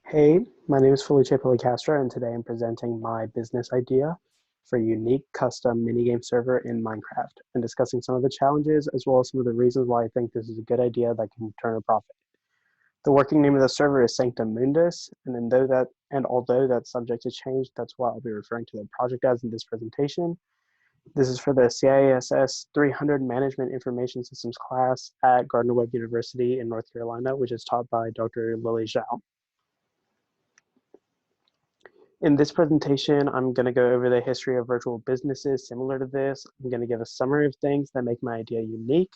Hey, my name is Felice Policastro, and today I'm presenting my business idea for a unique custom minigame server in Minecraft and discussing some of the challenges as well as some of the reasons why I think this is a good idea that can turn a profit. The working name of the server is Sanctum Mundus, although that's subject to change, that's what I'll be referring to the project as in this presentation. This is for the CISS300 Management Information Systems class at Gardner-Webb University in North Carolina, which is taught by Dr. Xiao. In this presentation, I'm going to go over the history of virtual businesses similar to this. I'm going to give a summary of things that make my idea unique.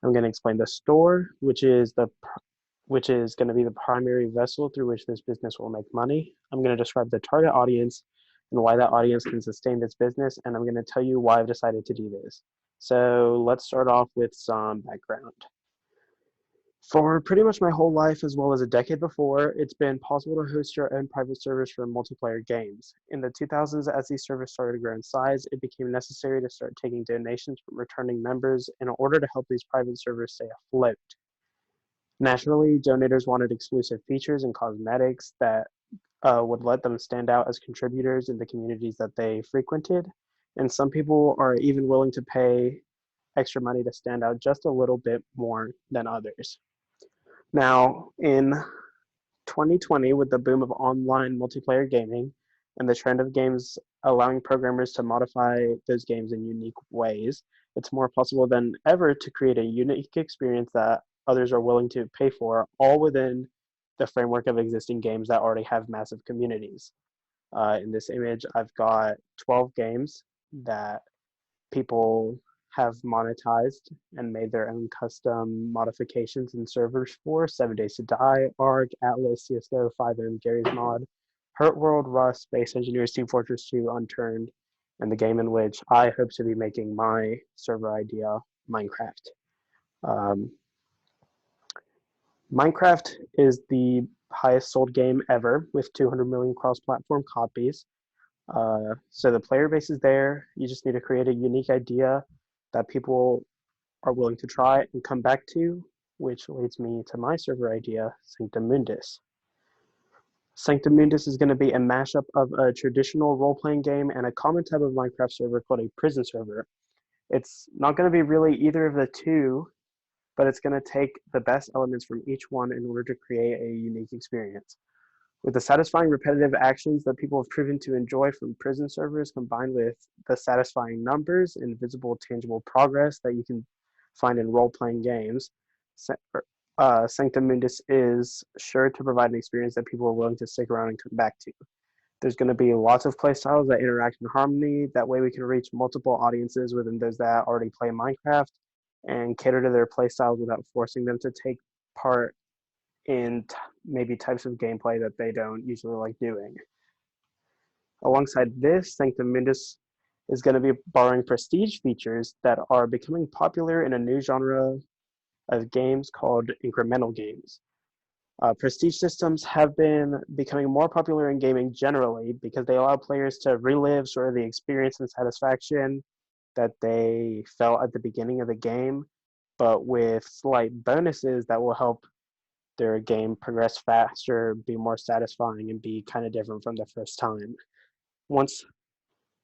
I'm going to explain the store, which is going to be the primary vessel through which this business will make money. I'm going to describe the target audience and why that audience can sustain this business, and I'm going to tell you why I've decided to do this. So let's start off with some background. For pretty much my whole life, as well as a decade before, it's been possible to host your own private servers for multiplayer games. In the 2000s, as these servers started to grow in size, it became necessary to start taking donations from returning members in order to help these private servers stay afloat. Naturally, donators wanted exclusive features and cosmetics that would let them stand out as contributors in the communities that they frequented, and some people are even willing to pay extra money to stand out just a little bit more than others. Now, in 2020, with the boom of online multiplayer gaming and the trend of games allowing programmers to modify those games in unique ways, it's more possible than ever to create a unique experience that others are willing to pay for, all within the framework of existing games that already have massive communities. In this image, I've got 12 games that people have monetized and made their own custom modifications and servers for 7 Days to Die, ARK, Atlas, CSGO, 5M, Gary's Mod, Hurt World, Rust, Space Engineers, Team Fortress 2, Unturned, and the game in which I hope to be making my server idea, Minecraft. Um, Minecraft is the highest sold game ever with 200 million cross-platform copies. So the player base is there. You just need to create a unique idea that people are willing to try and come back to, which leads me to my server idea, Sanctum Mundus. Sanctum Mundus is going to be a mashup of a traditional role-playing game and a common type of Minecraft server called a prison server. It's not going to be really either of the two, but it's going to take the best elements from each one in order to create a unique experience. With the satisfying repetitive actions that people have proven to enjoy from prison servers combined with the satisfying numbers and visible tangible progress that you can find in role-playing games, Sanctum Mundus is sure to provide an experience that people are willing to stick around and come back to. There's going to be lots of playstyles that interact in harmony. That way we can reach multiple audiences within those that already play Minecraft and cater to their playstyles without forcing them to take part in maybe types of gameplay that they don't usually like doing. Alongside this, Sanctum Mundus is going to be borrowing prestige features that are becoming popular in a new genre of games called incremental games. Prestige systems have been becoming more popular in gaming generally because they allow players to relive sort of the experience and satisfaction that they felt at the beginning of the game, but with slight bonuses that will help their game progress faster, be more satisfying, and be kind of different from the first time. Once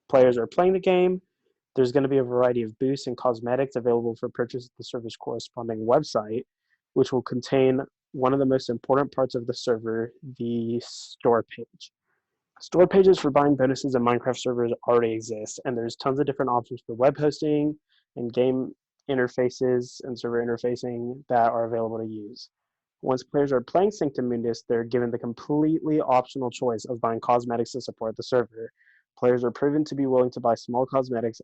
players are playing the game, there's going to be a variety of boosts and cosmetics available for purchase at the server's corresponding website, which will contain one of the most important parts of the server, the store page. Store pages for buying bonuses in Minecraft servers already exist, and there's tons of different options for web hosting and game interfaces and server interfacing that are available to use. Once players are playing Sanctum Mundus, they're given the completely optional choice of buying cosmetics to support the server. Players are proven to be willing to buy small cosmetics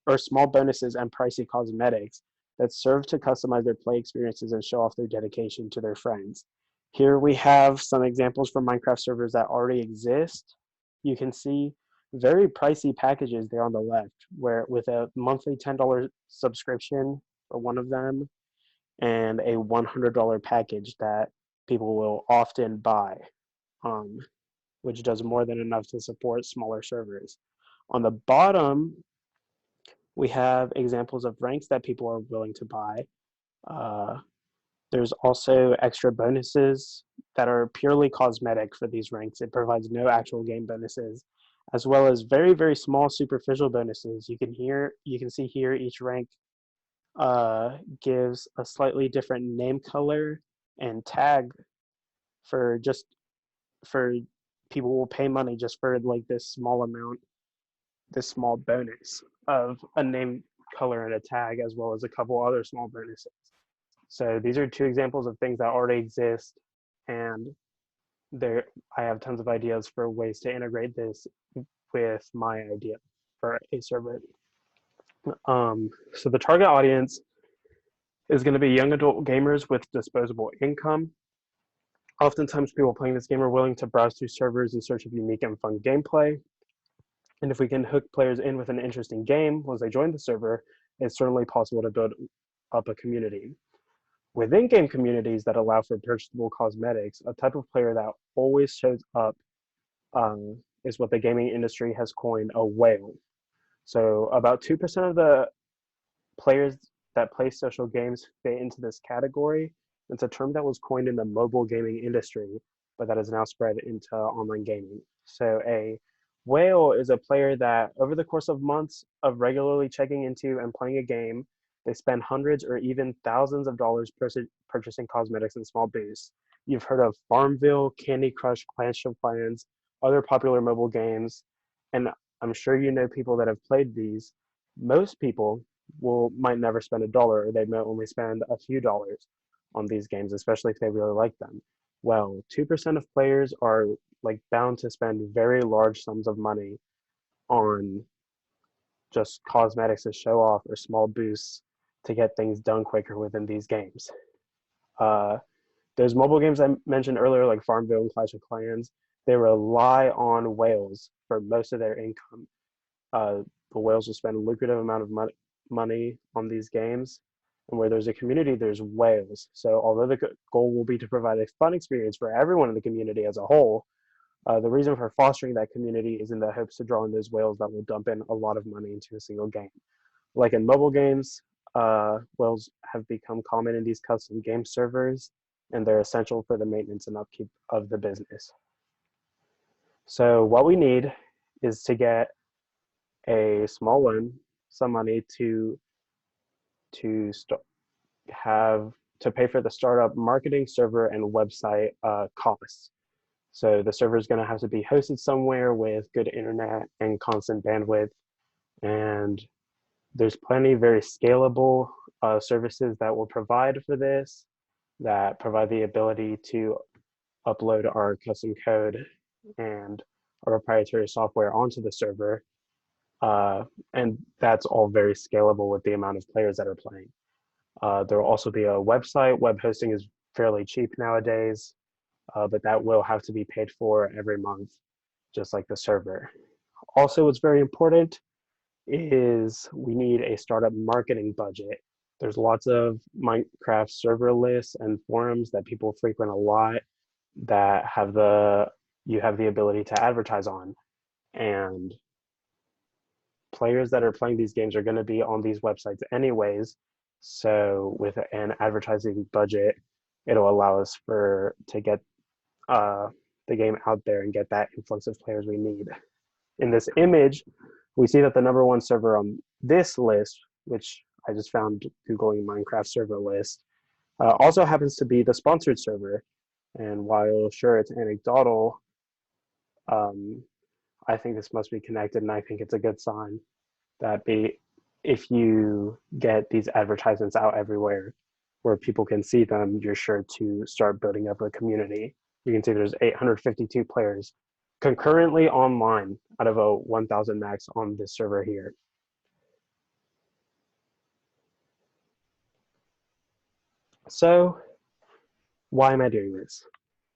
or small bonuses and pricey cosmetics that serve to customize their play experiences and show off their dedication to their friends. Here we have some examples from Minecraft servers that already exist. You can see very pricey packages there on the left, where with a monthly $10 subscription for one of them, and a $100 package that people will often buy, which does more than enough to support smaller servers. On the bottom, we have examples of ranks that people are willing to buy. There's also extra bonuses that are purely cosmetic for these ranks. It provides no actual game bonuses, as well as very, very small superficial bonuses. You can see here each rank gives a slightly different name color and tag for just for people will pay money just for like this small amount, this small bonus of a name color and a tag, as well as a couple other small bonuses. So these are two examples of things that already exist, and there I have tons of ideas for ways to integrate this with my idea for a server. So the target audience is going to be young adult gamers with disposable income. Oftentimes, people playing this game are willing to browse through servers in search of unique and fun gameplay. And if we can hook players in with an interesting game once they join the server, it's certainly possible to build up a community. Within game communities that allow for purchasable cosmetics, a type of player that always shows up is what the gaming industry has coined a whale. So about 2% of the players that play social games fit into this category. It's a term that was coined in the mobile gaming industry, but that is now spread into online gaming. So a whale is a player that over the course of months of regularly checking into and playing a game, they spend hundreds or even thousands of dollars purchasing cosmetics and small boosts. You've heard of Farmville, Candy Crush, Clash of Clans, other popular mobile games, and I'm sure you know people that have played these. Most people might never spend a dollar, or they might only spend a few dollars on these games, especially if they really like them. Well, 2% of players are like bound to spend very large sums of money on just cosmetics to show off or small boosts to get things done quicker within these games. Uh, those mobile games I mentioned earlier, like Farmville and Clash of Clans, they rely on whales for most of their income. Uh, the whales will spend a lucrative amount of money on these games. And where there's a community, there's whales. So although the goal will be to provide a fun experience for everyone in the community as a whole, the reason for fostering that community is in the hopes to draw in those whales that will dump in a lot of money into a single game. Like in mobile games, whales have become common in these custom game servers, and they're essential for the maintenance and upkeep of the business. So what we need is to get a small loan, some money to pay for the startup marketing server and website costs. So the server is going to have to be hosted somewhere with good internet and constant bandwidth. And there's plenty very scalable services that will provide for this, that provide the ability to upload our custom code and our proprietary software onto the server. And that's all very scalable with the amount of players that are playing. There will also be a website. Web hosting is fairly cheap nowadays, but that will have to be paid for every month, just like the server. Also, what's very important is we need a startup marketing budget. There's lots of Minecraft server lists and forums that people frequent a lot that you have the ability to advertise on. And players that are playing these games are going to be on these websites anyways. So with an advertising budget, it'll allow us to get the game out there and get that influx of players we need. In this image, we see that the number one server on this list, which I just found Googling Minecraft server list, also happens to be the sponsored server. And while sure it's anecdotal, I think this must be connected, and I think it's a good sign that if you get these advertisements out everywhere where people can see them, you're sure to start building up a community. You can see there's 852 players concurrently online out of a 1,000 max on this server here. So why am I doing this?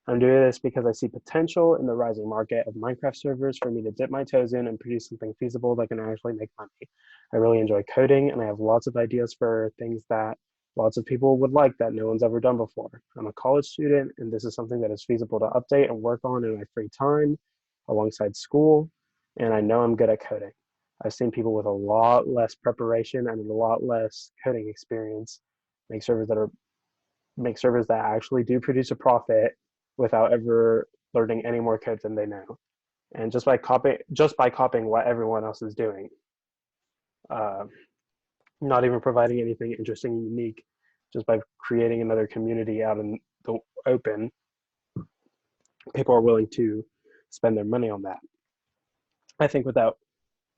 I'm doing this because I see potential in the rising market of Minecraft servers for me to dip my toes in and produce something feasible that can actually make money. I really enjoy coding, and I have lots of ideas for things that lots of people would like that no one's ever done before. I'm a college student, and this is something that is feasible to update and work on in my free time alongside school, and I know I'm good at coding. I've seen people with a lot less preparation and a lot less coding experience make servers that actually do produce a profit without ever learning any more code than they know. And just by copying what everyone else is doing, uh, not even providing anything interesting and unique, just by creating another community out in the open, people are willing to spend their money on that. I think without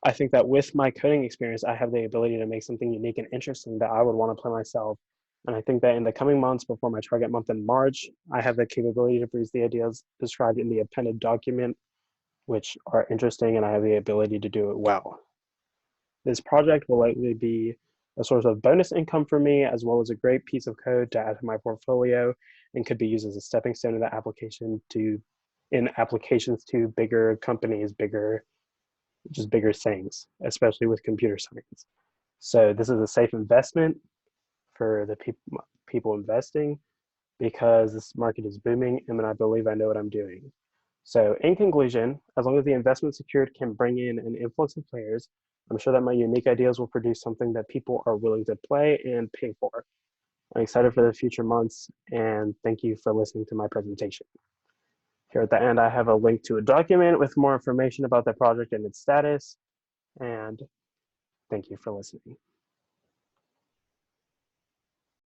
I think that with my coding experience, I have the ability to make something unique and interesting that I would want to play myself. And I think that in the coming months, before my target month in March, I have the capability to produce the ideas described in the appended document, which are interesting, and I have the ability to do it well. This project will likely be a source of bonus income for me, as well as a great piece of code to add to my portfolio, and could be used as a stepping stone in the application to in applications to bigger companies, bigger things, especially with computer science. So this is a safe investment for the people investing, because this market is booming and I believe I know what I'm doing. So in conclusion, as long as the investment secured can bring in an influx of players, I'm sure that my unique ideas will produce something that people are willing to play and pay for. I'm excited for the future months, and thank you for listening to my presentation. Here at the end, I have a link to a document with more information about the project and its status, and thank you for listening.